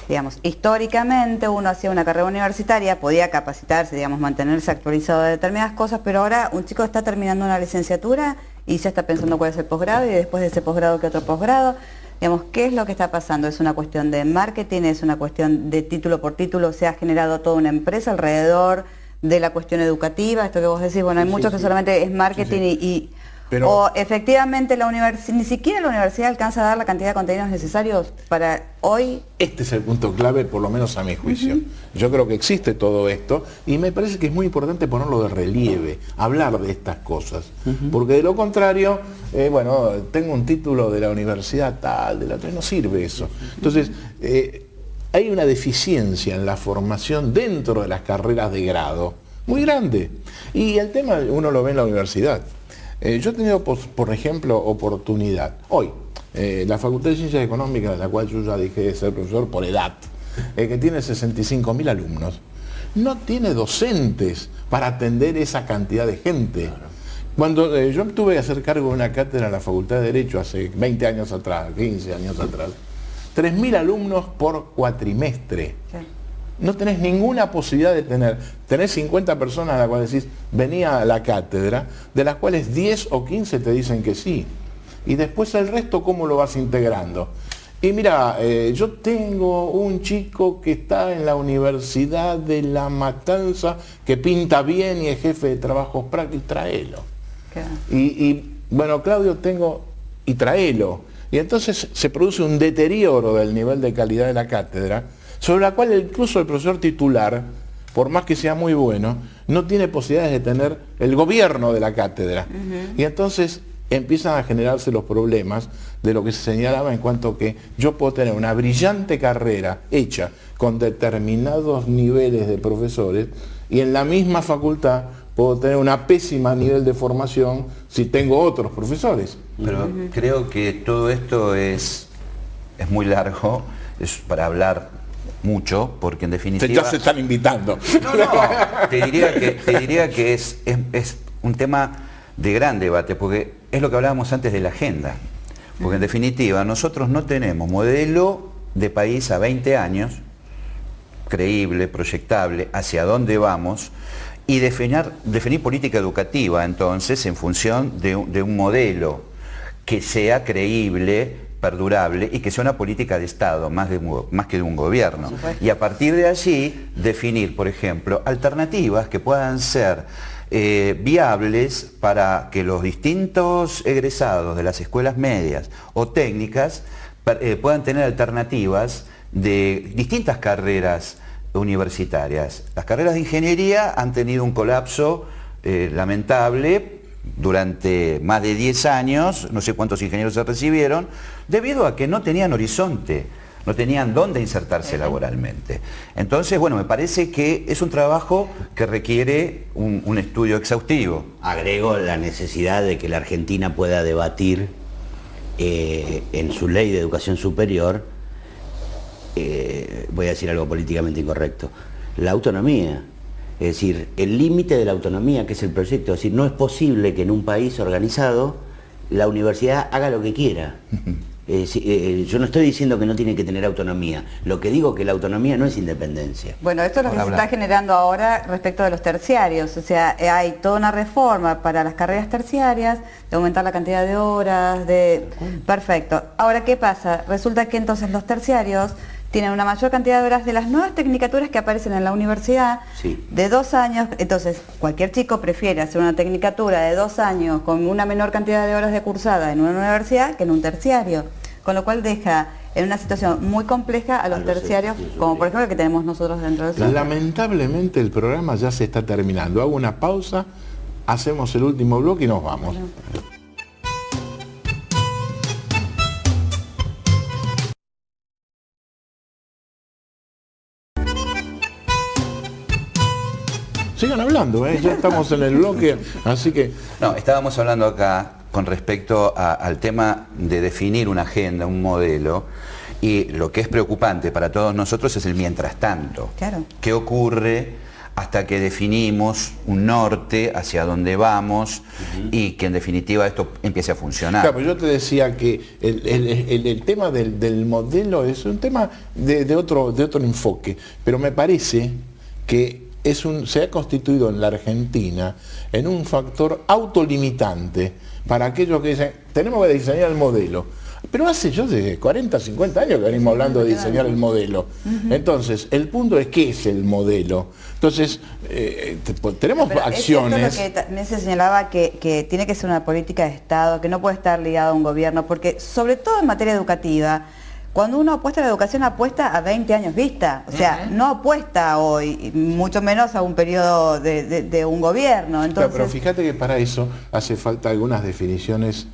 Digamos, históricamente uno hacía una carrera universitaria, podía capacitarse, digamos, mantenerse actualizado de determinadas cosas, pero ahora un chico está terminando una licenciatura y ya está pensando cuál es el posgrado y después de ese posgrado, ¿qué otro posgrado? Digamos, ¿qué es lo que está pasando? ¿Es una cuestión de marketing? ¿Es una cuestión de título por título? ¿Se ha generado toda una empresa alrededor de la cuestión educativa? Esto que vos decís, bueno, hay muchos que solamente es marketing Pero, o efectivamente ni siquiera la universidad alcanza a dar la cantidad de contenidos necesarios para hoy. Este es el punto clave, por lo menos a mi juicio. Yo creo que existe todo esto y me parece que es muy importante ponerlo de relieve, hablar de estas cosas. Porque de lo contrario, bueno, tengo un título de la universidad tal, de la otra, no sirve eso. Entonces, hay una deficiencia en la formación dentro de las carreras de grado muy grande. Y el tema uno lo ve en la universidad. Yo he tenido, por ejemplo, oportunidad, hoy, la Facultad de Ciencias Económicas, de la cual yo ya dejé de ser profesor por edad, que tiene 65.000 alumnos, no tiene docentes para atender esa cantidad de gente. Cuando yo tuve que hacer cargo de una cátedra en la Facultad de Derecho hace 20 años atrás, 15 años atrás, 3.000 alumnos por cuatrimestre. Sí. No tenés ninguna posibilidad de tenés 50 personas a las cuales decís, venía a la cátedra, de las cuales 10 o 15 te dicen que sí. Y después el resto, ¿cómo lo vas integrando? Y mira, yo tengo un chico que está en la Universidad de La Matanza, que pinta bien y es jefe de trabajos prácticos, tráelo. Y bueno, Claudio, y tráelo. Y entonces se produce un deterioro del nivel de calidad de la cátedra, sobre la cual incluso el profesor titular, por más que sea muy bueno, no tiene posibilidades de tener el gobierno de la cátedra. Y entonces empiezan a generarse los problemas de lo que se señalaba en cuanto que yo puedo tener una brillante carrera hecha con determinados niveles de profesores y en la misma facultad puedo tener una pésima nivel de formación si tengo otros profesores. Pero creo que todo esto es muy largo, es para hablar mucho, porque en definitiva... Ya se están invitando. No, te diría que es un tema de gran debate, porque es lo que hablábamos antes de la agenda. Porque en definitiva nosotros no tenemos modelo de país a 20 años, creíble, proyectable, hacia dónde vamos, y definir política educativa entonces en función de un modelo que sea creíble, perdurable y que sea una política de Estado, más que de un gobierno. Y a partir de allí definir, por ejemplo, alternativas que puedan ser viables para que los distintos egresados de las escuelas medias o técnicas puedan tener alternativas de distintas carreras universitarias. Las carreras de ingeniería han tenido un colapso lamentable durante más de 10 años, no sé cuántos ingenieros se recibieron, debido a que no tenían horizonte, no tenían dónde insertarse laboralmente. Entonces, bueno, me parece que es un trabajo que requiere un estudio exhaustivo. Agrego la necesidad de que la Argentina pueda debatir en su ley de educación superior, voy a decir algo políticamente incorrecto, la autonomía. Es decir, el límite de la autonomía, que es el proyecto. Es decir, no es posible que en un país organizado la universidad haga lo que quiera. Yo no estoy diciendo que no tiene que tener autonomía. Lo que digo es que la autonomía no es independencia. Bueno, esto es lo que se está generando ahora respecto de los terciarios. O sea, hay toda una reforma para las carreras terciarias, de aumentar la cantidad de horas, Perfecto. Ahora, ¿qué pasa? Resulta que entonces los terciarios tienen una mayor cantidad de horas de las nuevas tecnicaturas que aparecen en la universidad, Sí. de 2 años. Entonces, cualquier chico prefiere hacer una tecnicatura de 2 años con una menor cantidad de horas de cursada en una universidad que en un terciario, con lo cual deja en una situación muy compleja a los terciarios, como por ejemplo el que tenemos nosotros dentro del centro. Lamentablemente el programa ya se está terminando. Hago una pausa, hacemos el último bloque y nos vamos. Sigan hablando, ya estamos en el bloque, así que... No, estábamos hablando acá con respecto al tema de definir una agenda, un modelo, y lo que es preocupante para todos nosotros es el mientras tanto. Claro. ¿Qué ocurre hasta que definimos un norte hacia dónde vamos y que en definitiva esto empiece a funcionar? Claro, pues yo te decía que el tema del modelo es un tema de otro enfoque, pero me parece que se ha constituido en la Argentina en un factor autolimitante para aquellos que dicen, tenemos que diseñar el modelo. Pero hace yo de 40, 50 años que venimos hablando de diseñar el modelo. Entonces, el punto es qué es el modelo. Entonces, tenemos Pero acciones... Es cierto lo que también se señalaba que tiene que ser una política de Estado, que no puede estar ligada a un gobierno, porque sobre todo en materia educativa, cuando uno apuesta a la educación, apuesta a 20 años vista. O sea, no apuesta hoy, mucho menos a un periodo de un gobierno. Entonces... Pero fíjate que para eso hace falta algunas definiciones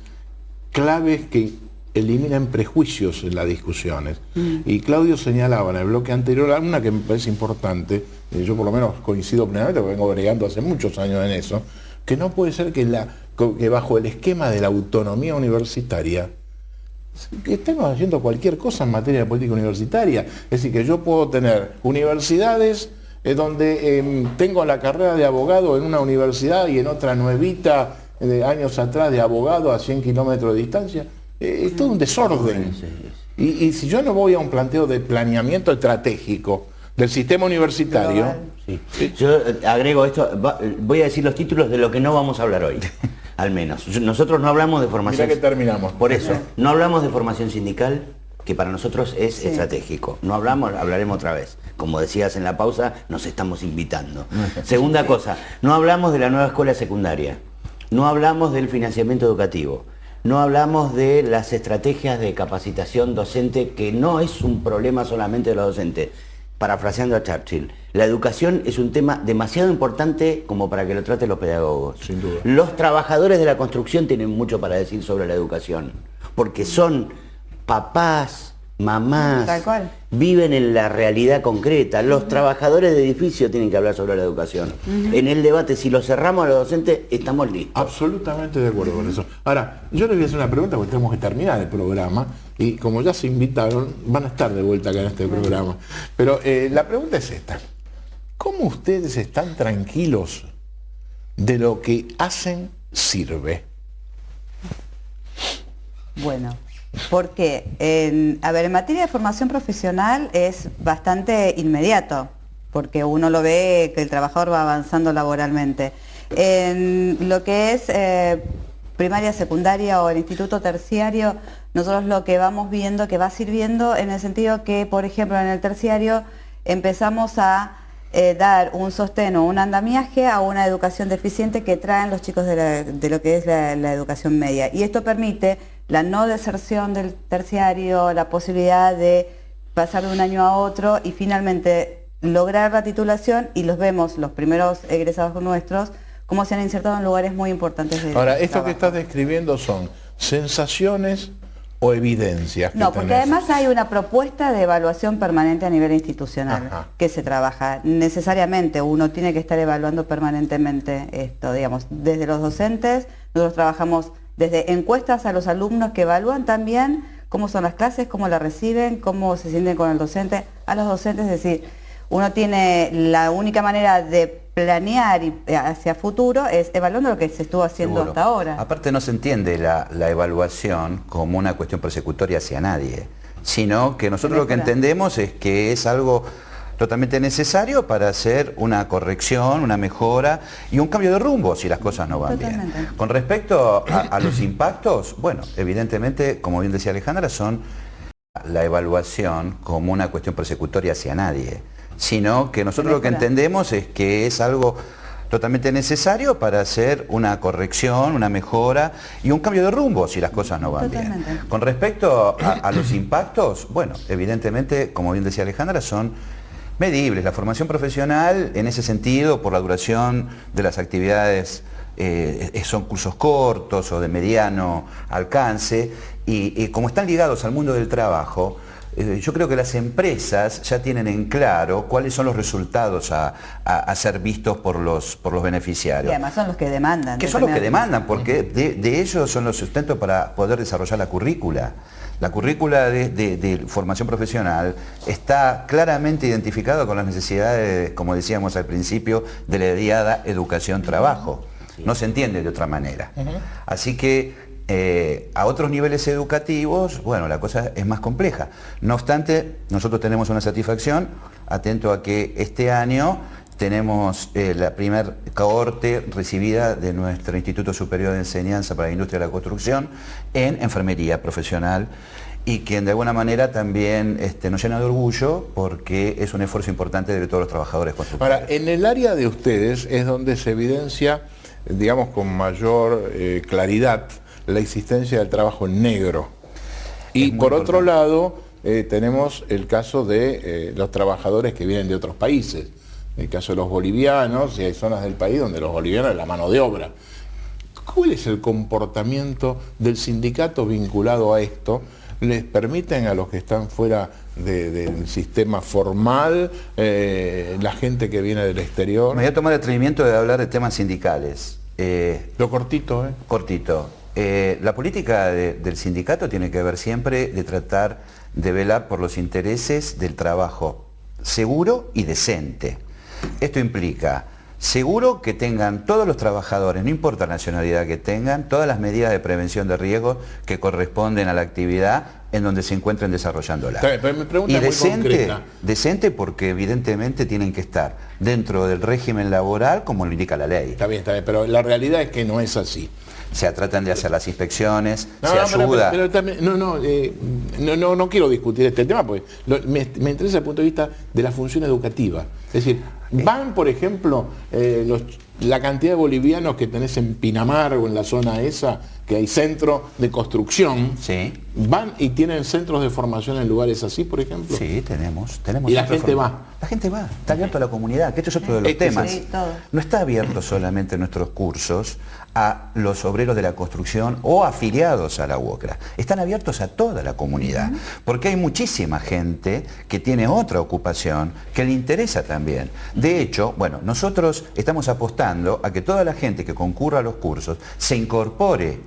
claves que eliminen prejuicios en las discusiones. Y Claudio señalaba en el bloque anterior una que me parece importante, yo por lo menos coincido plenamente, porque vengo bregando hace muchos años en eso, que no puede ser que bajo el esquema de la autonomía universitaria que estemos haciendo cualquier cosa en materia de política universitaria. Es decir, que yo puedo tener universidades donde tengo la carrera de abogado en una universidad y en otra nuevita de años atrás de abogado a 100 kilómetros de distancia. Es todo un desorden. Y si yo no voy a un planteo de planeamiento estratégico del sistema universitario... Sí. Yo agrego esto, voy a decir los títulos de lo que no vamos a hablar hoy. Al menos. Nosotros no hablamos de formación... Mira que terminamos. Por eso, no hablamos de formación sindical, que para nosotros es estratégico. No hablamos, hablaremos otra vez. Como decías en la pausa, nos estamos invitando. Segunda cosa, no hablamos de la nueva escuela secundaria. No hablamos del financiamiento educativo. No hablamos de las estrategias de capacitación docente, que no es un problema solamente de los docentes. Parafraseando a Churchill, la educación es un tema demasiado importante como para que lo traten los pedagogos. Sin duda. Los trabajadores de la construcción tienen mucho para decir sobre la educación, porque son papás, mamás, Tal cual. viven en la realidad concreta. Los trabajadores de edificio tienen que hablar sobre la educación. En el debate, si lo cerramos a los docentes, estamos listos. Absolutamente de acuerdo con eso. Ahora, yo les voy a hacer una pregunta porque tenemos que terminar el programa y como ya se invitaron, van a estar de vuelta acá en este programa. Pero la pregunta es esta. ¿Cómo ustedes están tranquilos de lo que hacen sirve? Bueno, porque en materia de formación profesional es bastante inmediato, porque uno lo ve que el trabajador va avanzando laboralmente. En lo que es primaria, secundaria o el instituto terciario, nosotros lo que vamos viendo que va sirviendo en el sentido que, por ejemplo, en el terciario empezamos a dar un sostén o un andamiaje a una educación deficiente que traen los chicos de lo que es la educación media. Y esto permite la no deserción del terciario, la posibilidad de pasar de un año a otro y finalmente lograr la titulación, y los vemos, los primeros egresados nuestros, cómo se han insertado en lugares muy importantes del Ahora, esto trabajo. que estás describiendo son sensaciones o evidencias que No, porque tenés. además hay una propuesta de evaluación permanente a nivel institucional. Ajá. Que se trabaja. Necesariamente uno tiene que estar evaluando permanentemente esto, digamos, desde los docentes. Nosotros trabajamos desde encuestas a los alumnos que evalúan también cómo son las clases, cómo la reciben, cómo se sienten con el docente, a los docentes. Es decir, uno tiene la única manera de planear hacia futuro es evaluando lo que se estuvo haciendo Seguro. hasta ahora. Aparte no se entiende la evaluación como una cuestión persecutoria hacia nadie, sino que nosotros lo que entendemos es que es algo totalmente necesario para hacer una corrección, una mejora y un cambio de rumbo si las cosas no van bien. Con respecto a los impactos, bueno, evidentemente, como bien decía Alejandra, son la evaluación como una cuestión persecutoria hacia nadie, sino que nosotros lo que entendemos es que es algo totalmente necesario para hacer una corrección, una mejora y un cambio de rumbo si las cosas no van bien. Con respecto a los impactos, bueno, evidentemente, como bien decía Alejandra, son medibles. La formación profesional, en ese sentido, por la duración de las actividades, son cursos cortos o de mediano alcance, y como están ligados al mundo del trabajo, yo creo que las empresas ya tienen en claro cuáles son los resultados a ser vistos por los beneficiarios. Y además son los que demandan. Que son los que demandan, porque de ellos son los sustentos para poder desarrollar la currícula. La currícula de formación profesional está claramente identificada con las necesidades, como decíamos al principio, de la diada educación-trabajo. No se entiende de otra manera. Así que a otros niveles educativos, bueno, la cosa es más compleja. No obstante, nosotros tenemos una satisfacción, atento a que este año tenemos la primer cohorte recibida de nuestro Instituto Superior de Enseñanza para la Industria de la Construcción en enfermería profesional, y que de alguna manera también nos llena de orgullo porque es un esfuerzo importante de todos los trabajadores constructores. Ahora, en el área de ustedes es donde se evidencia, digamos, con mayor claridad la existencia del trabajo en negro. Y por otro lado, tenemos el caso de los trabajadores que vienen de otros países. El caso de los bolivianos, y hay zonas del país donde los bolivianos es la mano de obra. ¿Cuál es el comportamiento del sindicato vinculado a esto? ¿Les permiten a los que están fuera del sistema formal, la gente que viene del exterior? Me voy a tomar el atrevimiento de hablar de temas sindicales. Lo cortito, Cortito. La política del sindicato tiene que ver siempre de tratar de velar por los intereses del trabajo seguro y decente. Esto implica seguro que tengan todos los trabajadores, no importa la nacionalidad que tengan, todas las medidas de prevención de riesgos que corresponden a la actividad en donde se encuentren desarrollándola. Pero mi pregunta y es muy concreta. Decente porque evidentemente tienen que estar dentro del régimen laboral como lo indica la ley. Está bien, pero la realidad es que no es así. Se tratan de hacer las inspecciones, se ayuda. Pero también, no quiero discutir este tema porque me interesa el punto de vista de la función educativa. Es decir, van, por ejemplo, la cantidad de bolivianos que tenés en Pinamar o en la zona esa, que hay centros de construcción, sí. ¿Van y tienen centros de formación en lugares así, por ejemplo? Sí, tenemos. ¿Y la gente va? La gente va, está abierto a la comunidad, que esto es otro de los temas. Sí, no está abierto solamente nuestros cursos a los obreros de la construcción o afiliados a la UOCRA. Están abiertos a toda la comunidad, porque hay muchísima gente que tiene otra ocupación que le interesa también. De hecho, bueno, nosotros estamos apostando a que toda la gente que concurra a los cursos se incorpore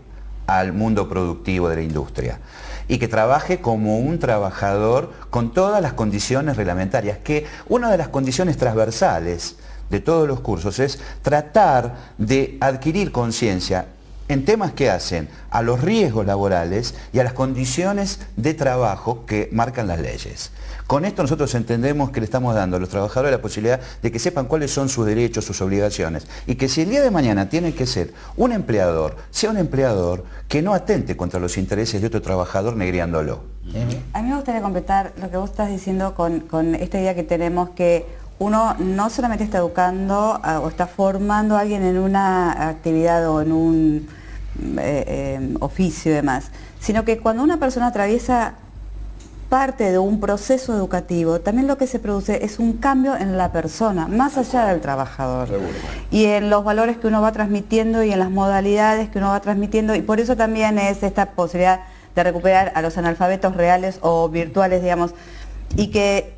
al mundo productivo de la industria y que trabaje como un trabajador con todas las condiciones reglamentarias, que una de las condiciones transversales de todos los cursos es tratar de adquirir conciencia en temas que hacen a los riesgos laborales y a las condiciones de trabajo que marcan las leyes. Con esto nosotros entendemos que le estamos dando a los trabajadores la posibilidad de que sepan cuáles son sus derechos, sus obligaciones, y que si el día de mañana tiene que ser un empleador, sea un empleador que no atente contra los intereses de otro trabajador negriándolo. A mí me gustaría completar lo que vos estás diciendo con esta idea que tenemos, que uno no solamente está educando o está formando a alguien en una actividad o en un oficio y demás, sino que cuando una persona atraviesa parte de un proceso educativo, también lo que se produce es un cambio en la persona, más allá del trabajador. Y en los valores que uno va transmitiendo y en las modalidades que uno va transmitiendo, y por eso también es esta posibilidad de recuperar a los analfabetos reales o virtuales, digamos, y que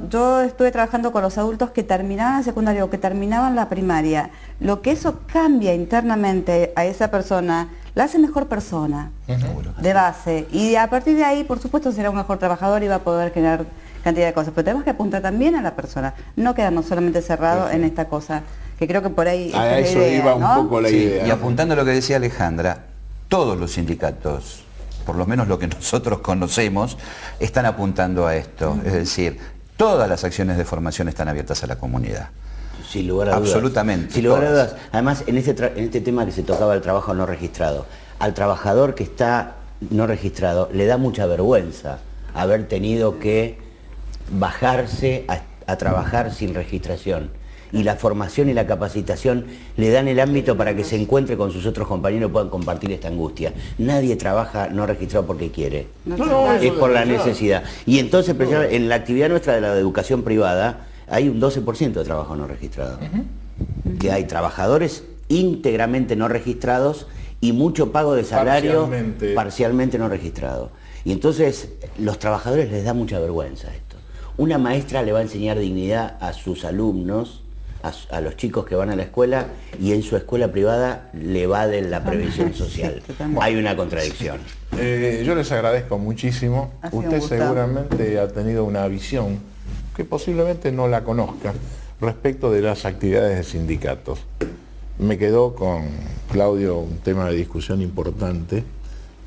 yo estuve trabajando con los adultos que terminaban el secundario o que terminaban la primaria, lo que eso cambia internamente a esa persona, la hace mejor persona, de base, y a partir de ahí, por supuesto, será un mejor trabajador y va a poder generar cantidad de cosas, pero tenemos que apuntar también a la persona, no quedarnos solamente cerrados en esta cosa, que creo que por ahí a eso idea, iba un poco la idea. Y apuntando a lo que decía Alejandra, todos los sindicatos, por lo menos lo que nosotros conocemos, están apuntando a esto, es decir, todas las acciones de formación están abiertas a la comunidad. Sin lugar a dudas. Absolutamente. Sin lugar a dudas. Además, en este tema que se tocaba el trabajo no registrado, al trabajador que está no registrado le da mucha vergüenza haber tenido que bajarse a trabajar sin registración. Y la formación y la capacitación le dan el ámbito para que se encuentre con sus otros compañeros y puedan compartir esta angustia. Nadie trabaja no registrado porque quiere. Es por la necesidad. Y entonces, en la actividad nuestra de la educación privada, hay un 12% de trabajo no registrado. Que hay trabajadores íntegramente no registrados y mucho pago de salario parcialmente no registrado. Y entonces, los trabajadores les da mucha vergüenza esto. Una maestra le va a enseñar dignidad a sus alumnos, a los chicos que van a la escuela, y en su escuela privada le va de la previsión social. Hay una contradicción. Yo les agradezco muchísimo. Usted seguramente ha tenido una visión que posiblemente no la conozca respecto de las actividades de sindicatos. Me quedó con Claudio un tema de discusión importante,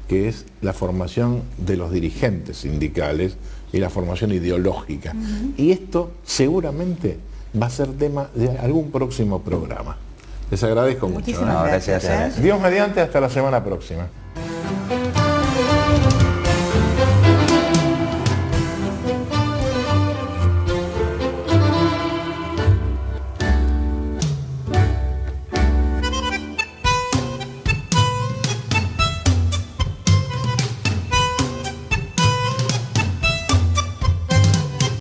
que es la formación de los dirigentes sindicales y la formación ideológica. Y esto seguramente va a ser tema de algún próximo programa. Les agradezco mucho. Muchísimas gracias. Gracias. Dios mediante, hasta la semana próxima.